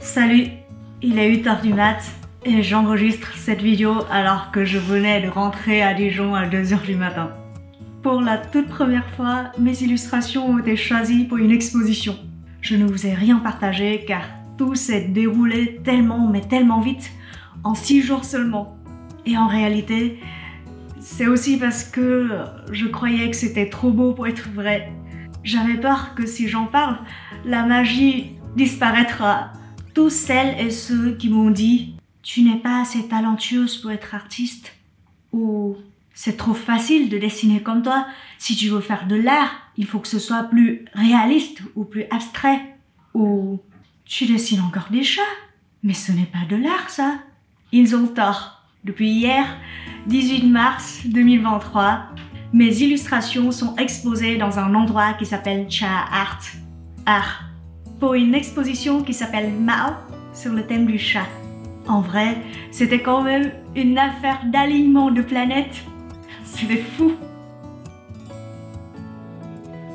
Salut, il est 8h du mat et j'enregistre cette vidéo alors que je venais de rentrer à Dijon à 2h du matin. Pour la toute première fois, mes illustrations ont été choisies pour une exposition. Je ne vous ai rien partagé car tout s'est déroulé tellement vite, en 6 jours seulement. Et en réalité, c'est aussi parce que je croyais que c'était trop beau pour être vrai. J'avais peur que si j'en parle, la magie disparaîtra. Tous celles et ceux qui m'ont dit « Tu n'es pas assez talentueuse pour être artiste » ou « C'est trop facile de dessiner comme toi, si tu veux faire de l'art, il faut que ce soit plus réaliste ou plus abstrait » ou « Tu dessines encore des chats, mais ce n'est pas de l'art ça ». Ils ont tort. Depuis hier, 18 mars 2023, mes illustrations sont exposées dans un endroit qui s'appelle Cha Art, pour une exposition qui s'appelle Mao sur le thème du chat. En vrai, c'était quand même une affaire d'alignement de planètes. C'était fou.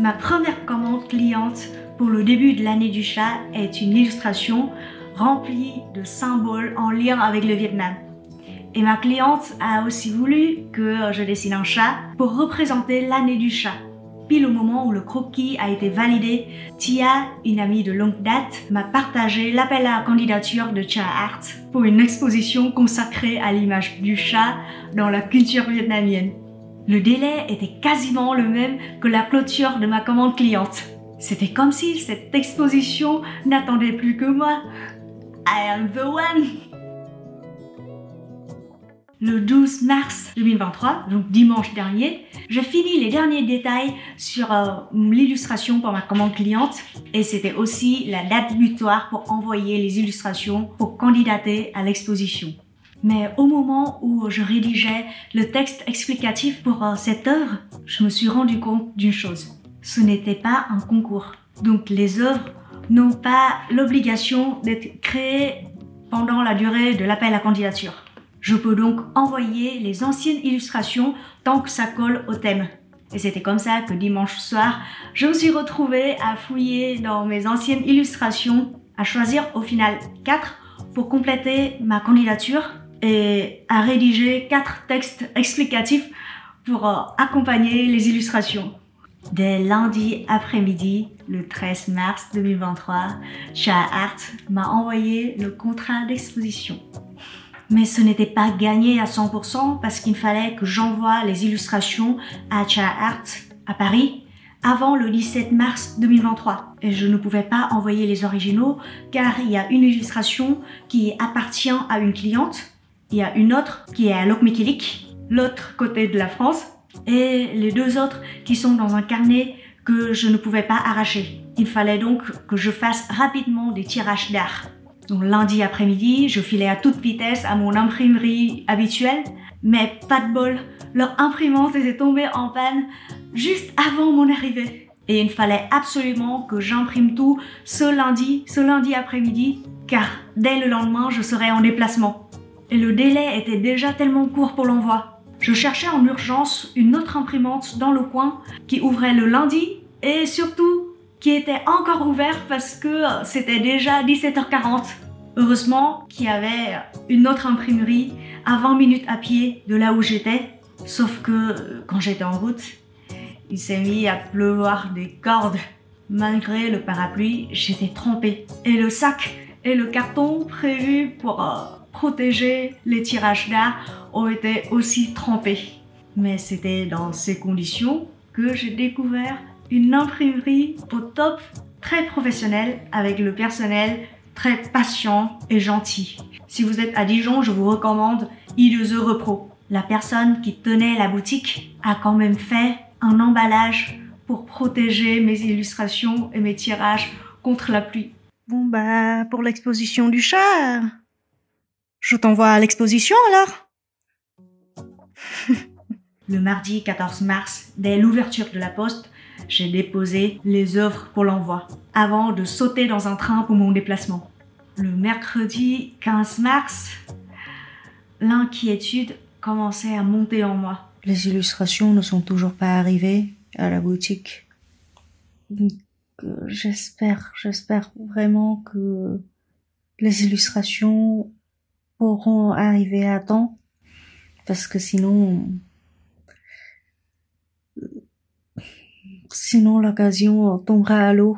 Ma première commande cliente pour le début de l'année du chat est une illustration remplie de symboles en lien avec le Vietnam. Et ma cliente a aussi voulu que je dessine un chat pour représenter l'année du chat. Pile au moment où le croquis a été validé, Tia, une amie de longue date, m'a partagé l'appel à candidature de Cha Art pour une exposition consacrée à l'image du chat dans la culture vietnamienne. Le délai était quasiment le même que la clôture de ma commande cliente. C'était comme si cette exposition n'attendait plus que moi. I am the one! Le 12 mars 2023, donc dimanche dernier, j'ai fini les derniers détails sur l'illustration pour ma commande cliente et c'était aussi la date butoir pour envoyer les illustrations pour candidater à l'exposition. Mais au moment où je rédigeais le texte explicatif pour cette œuvre, je me suis rendu compte d'une chose. Ce n'était pas un concours. Donc les œuvres n'ont pas l'obligation d'être créées pendant la durée de l'appel à candidature. Je peux donc envoyer les anciennes illustrations tant que ça colle au thème. Et c'était comme ça que dimanche soir, je me suis retrouvée à fouiller dans mes anciennes illustrations, à choisir au final 4 pour compléter ma candidature et à rédiger 4 textes explicatifs pour accompagner les illustrations. Dès lundi après-midi, le 13 mars 2023, Cha Art m'a envoyé le contrat d'exposition. Mais ce n'était pas gagné à 100% parce qu'il fallait que j'envoie les illustrations à Cha Art à Paris avant le 17 mars 2023. Et je ne pouvais pas envoyer les originaux car il y a une illustration qui appartient à une cliente, il y a une autre qui est à Locmiquélic, l'autre côté de la France, et les 2 autres qui sont dans un carnet que je ne pouvais pas arracher. Il fallait donc que je fasse rapidement des tirages d'art. Donc lundi après-midi, je filais à toute vitesse à mon imprimerie habituelle, mais pas de bol, leur imprimante était tombée en panne juste avant mon arrivée. Et il fallait absolument que j'imprime tout ce lundi après-midi, car dès le lendemain, je serais en déplacement. Et le délai était déjà tellement court pour l'envoi. Je cherchais en urgence une autre imprimante dans le coin qui ouvrait le lundi et surtout qui était encore ouvert parce que c'était déjà 17h40. Heureusement qu'il y avait une autre imprimerie à 20 minutes à pied de là où j'étais. Sauf que quand j'étais en route, il s'est mis à pleuvoir des cordes. Malgré le parapluie, j'étais trempée. Et le sac et le carton prévus pour protéger les tirages d'art ont été aussi trempés. Mais c'était dans ces conditions que j'ai découvert une imprimerie au top, très professionnelle, avec le personnel très patient et gentil. Si vous êtes à Dijon, je vous recommande I2E Repro. La personne qui tenait la boutique a quand même fait un emballage pour protéger mes illustrations et mes tirages contre la pluie. Bon bah, pour l'exposition du chat, je t'envoie à l'exposition alors. Le mardi 14 mars, dès l'ouverture de la poste, j'ai déposé les œuvres pour l'envoi, avant de sauter dans un train pour mon déplacement. Le mercredi 15 mars, l'inquiétude commençait à monter en moi. Les illustrations ne sont toujours pas arrivées à la boutique. Donc, j'espère vraiment que les illustrations pourront arriver à temps, parce que sinon l'occasion tombera à l'eau.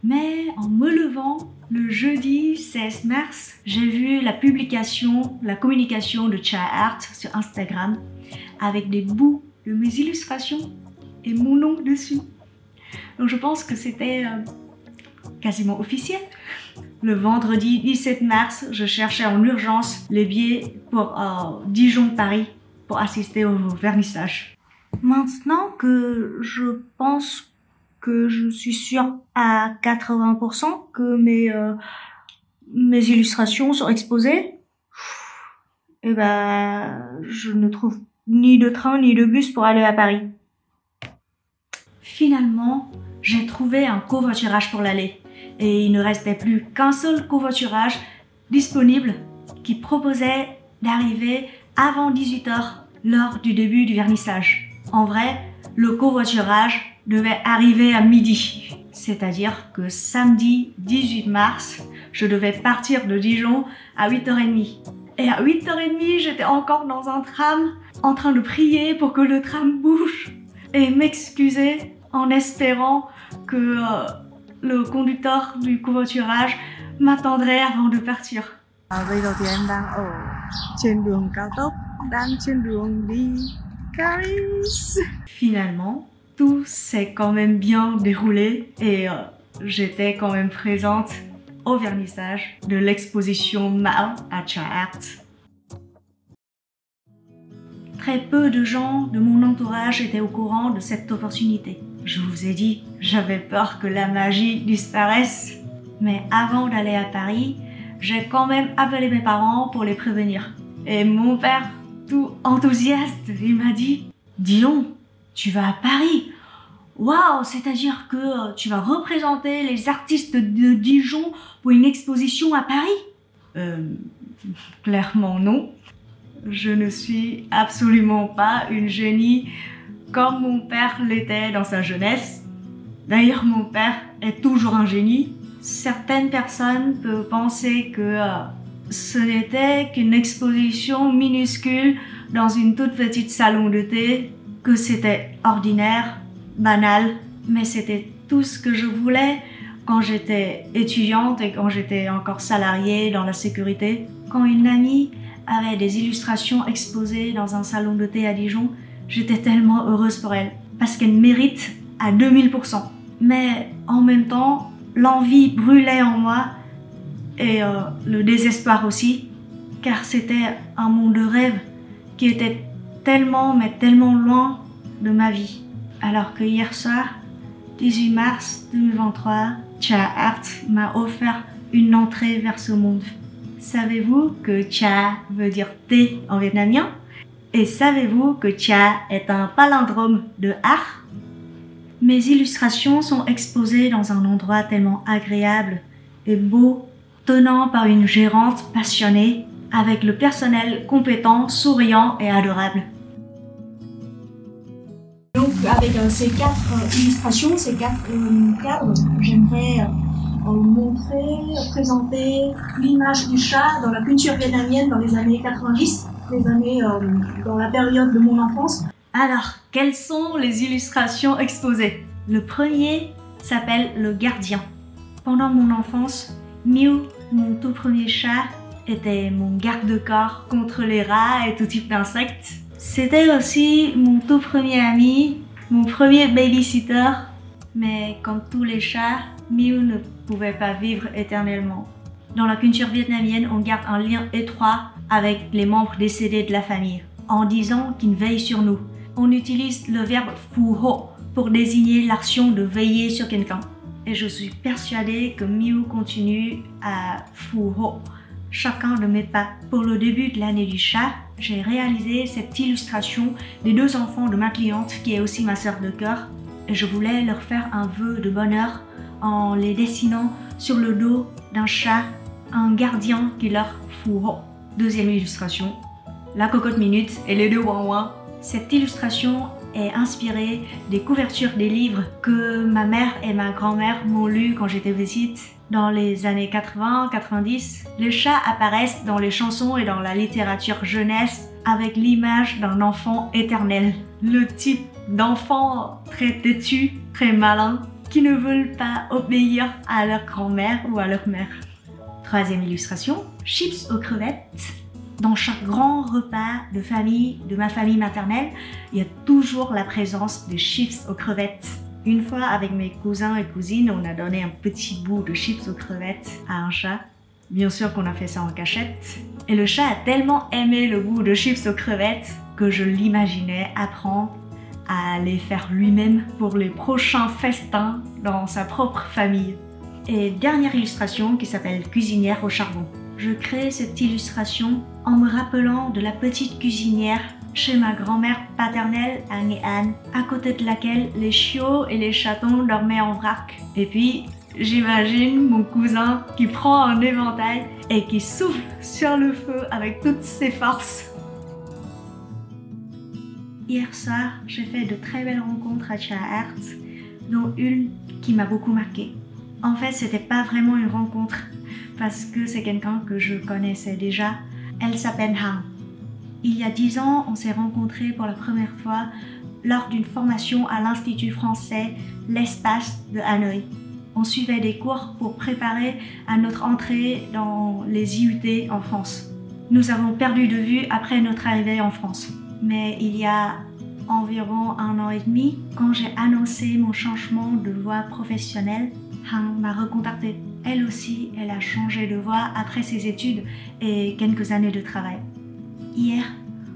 Mais en me levant le jeudi 16 mars, j'ai vu la communication de Cha Art sur Instagram avec des bouts de mes illustrations et mon nom dessus. Donc je pense que c'était quasiment officiel. Le vendredi 17 mars, je cherchais en urgence les billets pour Dijon-Paris pour assister au vernissage. Maintenant que je pense que je suis sûre à 80% que mes illustrations sont exposées, et je ne trouve ni de train ni de bus pour aller à Paris. Finalement, j'ai trouvé un covoiturage pour l'aller et il ne restait plus qu'un seul covoiturage disponible qui proposait d'arriver avant 18 h lors du début du vernissage. En vrai, le covoiturage devait arriver à midi. C'est-à-dire que samedi 18 mars, je devais partir de Dijon à 8h30. Et à 8h30, j'étais encore dans un tram, en train de prier pour que le tram bouge et m'excuser en espérant que le conducteur du covoiturage m'attendrait avant de partir. Bây giờ thì em đang ở trên đường cao tốc, đang trên đường đi Paris. Finalement, tout s'est quand même bien déroulé et j'étais quand même présente au vernissage de l'exposition Mao à Cha Art. Très peu de gens de mon entourage étaient au courant de cette opportunité. Je vous ai dit, j'avais peur que la magie disparaisse. Mais avant d'aller à Paris, j'ai quand même appelé mes parents pour les prévenir. Et mon père, tout enthousiaste, il m'a dit « Dion, tu vas à Paris. Waouh, c'est-à-dire que tu vas représenter les artistes de Dijon pour une exposition à Paris ?» Clairement non. Je ne suis absolument pas une génie comme mon père l'était dans sa jeunesse. D'ailleurs, mon père est toujours un génie. Certaines personnes peuvent penser que ce n'était qu'une exposition minuscule dans une toute petite salon de thé, que c'était ordinaire, banal, mais c'était tout ce que je voulais quand j'étais étudiante et quand j'étais encore salariée dans la sécurité. Quand une amie avait des illustrations exposées dans un salon de thé à Dijon, j'étais tellement heureuse pour elle, parce qu'elle mérite à 2000%. Mais en même temps, l'envie brûlait en moi et le désespoir aussi, car c'était un monde de rêve qui était tellement, mais tellement loin de ma vie. Alors que hier soir, 18 mars 2023, Cha Art m'a offert une entrée vers ce monde. Savez-vous que Cha veut dire thé en vietnamien? Et savez-vous que Cha est un palindrome de art? Mes illustrations sont exposées dans un endroit tellement agréable et beau, tenant par une gérante passionnée, avec le personnel compétent, souriant et adorable. Donc avec ces 4 illustrations, ces 4 cadres, j'aimerais présenter l'image du chat dans la culture vietnamienne dans les années 90, dans la période de mon enfance. Alors, quelles sont les illustrations exposées? Le premier s'appelle le gardien. Pendant mon enfance, Mew, mon tout premier chat, était mon garde-corps contre les rats et tout type d'insectes. C'était aussi mon tout premier ami, mon premier babysitter. Mais comme tous les chats, Mew ne pouvait pas vivre éternellement. Dans la culture vietnamienne, on garde un lien étroit avec les membres décédés de la famille, en disant qu'ils veillent sur nous. On utilise le verbe phu ho pour désigner l'action de veiller sur quelqu'un. Et je suis persuadée que Mew continue à phu ho chacun de mes pas. Pour le début de l'année du chat, j'ai réalisé cette illustration des 2 enfants de ma cliente, qui est aussi ma sœur de cœur. Et je voulais leur faire un vœu de bonheur en les dessinant sur le dos d'un chat, un gardien qui leur phu ho. Deuxième illustration, la cocotte minute et les 2 ouin-ouin. Cette illustration est inspirée des couvertures des livres que ma mère et ma grand-mère m'ont lus quand j'étais petite. Dans les années 80-90, les chats apparaissent dans les chansons et dans la littérature jeunesse avec l'image d'un enfant éternel. Le type d'enfant très têtu, très malin, qui ne veulent pas obéir à leur grand-mère ou à leur mère. Troisième illustration, chips aux crevettes. Dans chaque grand repas de famille, de ma famille maternelle, il y a toujours la présence de chips aux crevettes. Une fois, avec mes cousins et cousines, on a donné un petit bout de chips aux crevettes à un chat. Bien sûr qu'on a fait ça en cachette. Et le chat a tellement aimé le goût de chips aux crevettes que je l'imaginais apprendre à les faire lui-même pour les prochains festins dans sa propre famille. Et dernière illustration qui s'appelle cuisinière au charbon. Je crée cette illustration en me rappelant de la petite cuisinière chez ma grand-mère paternelle à Nghệ-An, à côté de laquelle les chiots et les chatons dormaient en vrac. Et puis, j'imagine mon cousin qui prend un éventail et qui souffle sur le feu avec toutes ses forces. Hier soir, j'ai fait de très belles rencontres à Cha-Art, dont une qui m'a beaucoup marquée. En fait, c'était pas vraiment une rencontre, parce que c'est quelqu'un que je connaissais déjà. Elle s'appelle Han. Il y a 10 ans, on s'est rencontrés pour la première fois lors d'une formation à l'Institut français L'Espace de Hanoï. On suivait des cours pour préparer à notre entrée dans les IUT en France. Nous avons perdu de vue après notre arrivée en France. Mais il y a environ 1 an et demi, quand j'ai annoncé mon changement de voie professionnelle, Han m'a recontactée. Elle aussi, elle a changé de voie après ses études et quelques années de travail. Hier,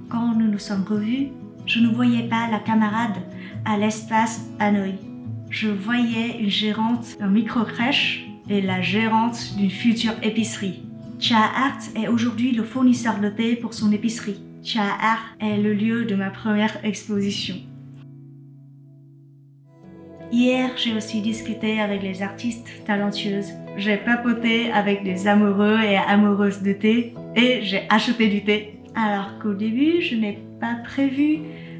quand nous nous sommes revus, je ne voyais pas la camarade à l'espace Hanoï. Je voyais une gérante d'un micro-crèche et la gérante d'une future épicerie. Cha-Art est aujourd'hui le fournisseur de thé pour son épicerie. Cha-Art est le lieu de ma première exposition. Hier, j'ai aussi discuté avec les artistes talentueuses. J'ai papoté avec des amoureux et amoureuses de thé et j'ai acheté du thé. Alors qu'au début, je n'ai pas prévu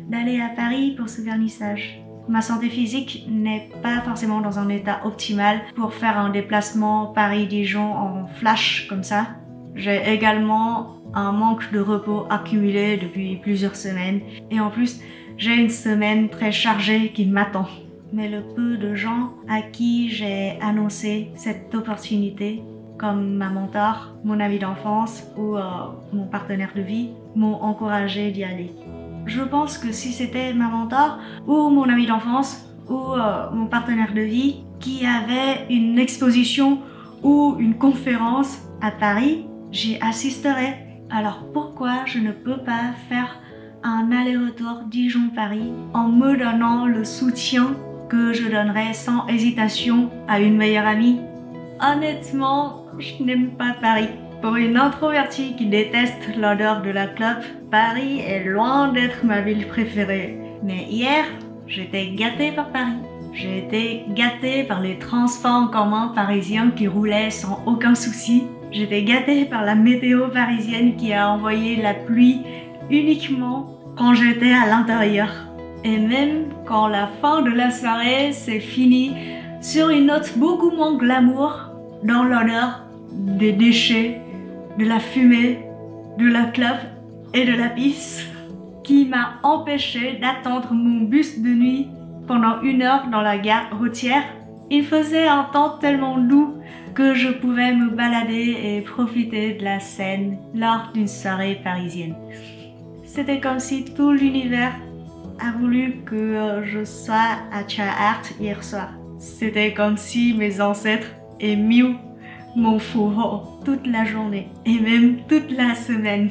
d'aller à Paris pour ce vernissage. Ma santé physique n'est pas forcément dans un état optimal pour faire un déplacement Paris-Dijon en flash comme ça. J'ai également un manque de repos accumulé depuis plusieurs semaines et en plus, j'ai une semaine très chargée qui m'attend. Mais le peu de gens à qui j'ai annoncé cette opportunité, comme ma mentor, mon ami d'enfance ou mon partenaire de vie, m'ont encouragé d'y aller. Je pense que si c'était ma mentor ou mon ami d'enfance ou mon partenaire de vie qui avait une exposition ou une conférence à Paris, j'y assisterais. Alors pourquoi je ne peux pas faire un aller-retour Dijon-Paris en me donnant le soutien que je donnerais sans hésitation à une meilleure amie? Honnêtement, je n'aime pas Paris. Pour une introvertie qui déteste l'odeur de la clope, Paris est loin d'être ma ville préférée. Mais hier, j'étais gâtée par Paris. J'ai été gâtée par les transports en commun parisiens qui roulaient sans aucun souci. J'étais gâtée par la météo parisienne qui a envoyé la pluie uniquement quand j'étais à l'intérieur. Et même quand la fin de la soirée s'est finie sur une note beaucoup moins glamour, dans l'odeur des déchets, de la fumée, de la clope et de la pisse, qui m'a empêché d'attendre mon bus de nuit pendant 1 heure dans la gare routière. Il faisait un temps tellement doux que je pouvais me balader et profiter de la Seine lors d'une soirée parisienne. C'était comme si tout l'univers a voulu que je sois à Cha-Art hier soir. C'était comme si mes ancêtres aient mis mon fourreau toute la journée et même toute la semaine.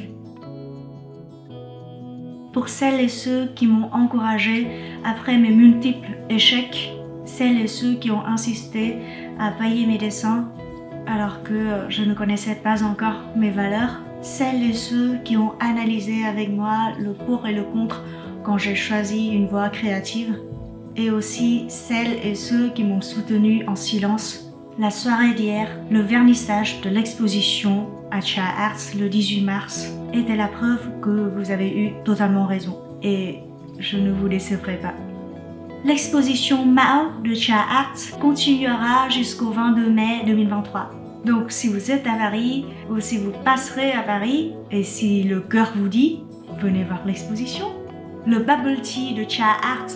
Pour celles et ceux qui m'ont encouragé après mes multiples échecs, celles et ceux qui ont insisté à payer mes dessins alors que je ne connaissais pas encore mes valeurs, celles et ceux qui ont analysé avec moi le pour et le contre quand j'ai choisi une voie créative, et aussi celles et ceux qui m'ont soutenu en silence. La soirée d'hier, le vernissage de l'exposition à Cha-Art le 18 mars, était la preuve que vous avez eu totalement raison et je ne vous décevrai pas. L'exposition Mao de Cha Art continuera jusqu'au 22 mai 2023. Donc si vous êtes à Paris ou si vous passerez à Paris et si le cœur vous dit, venez voir l'exposition. Le bubble tea de Cha Art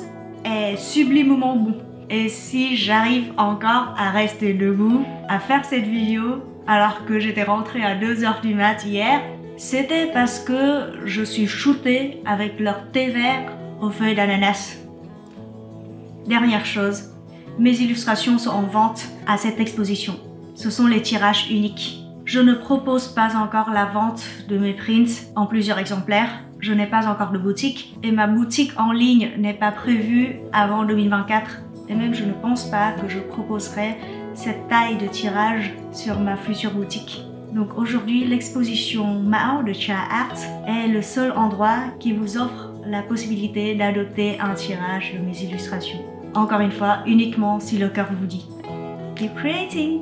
est sublimement bon. Et si j'arrive encore à rester debout, à faire cette vidéo alors que j'étais rentrée à 2h du mat hier, c'était parce que je suis shootée avec leur thé vert aux feuilles d'ananas. Dernière chose, mes illustrations sont en vente à cette exposition. Ce sont les tirages uniques. Je ne propose pas encore la vente de mes prints en plusieurs exemplaires. Je n'ai pas encore de boutique et ma boutique en ligne n'est pas prévue avant 2024. Et même je ne pense pas que je proposerai cette taille de tirage sur ma future boutique. Donc aujourd'hui, l'exposition Mao de Cha Art est le seul endroit qui vous offre la possibilité d'adopter un tirage de mes illustrations. Encore une fois, uniquement si le cœur vous dit. Keep creating!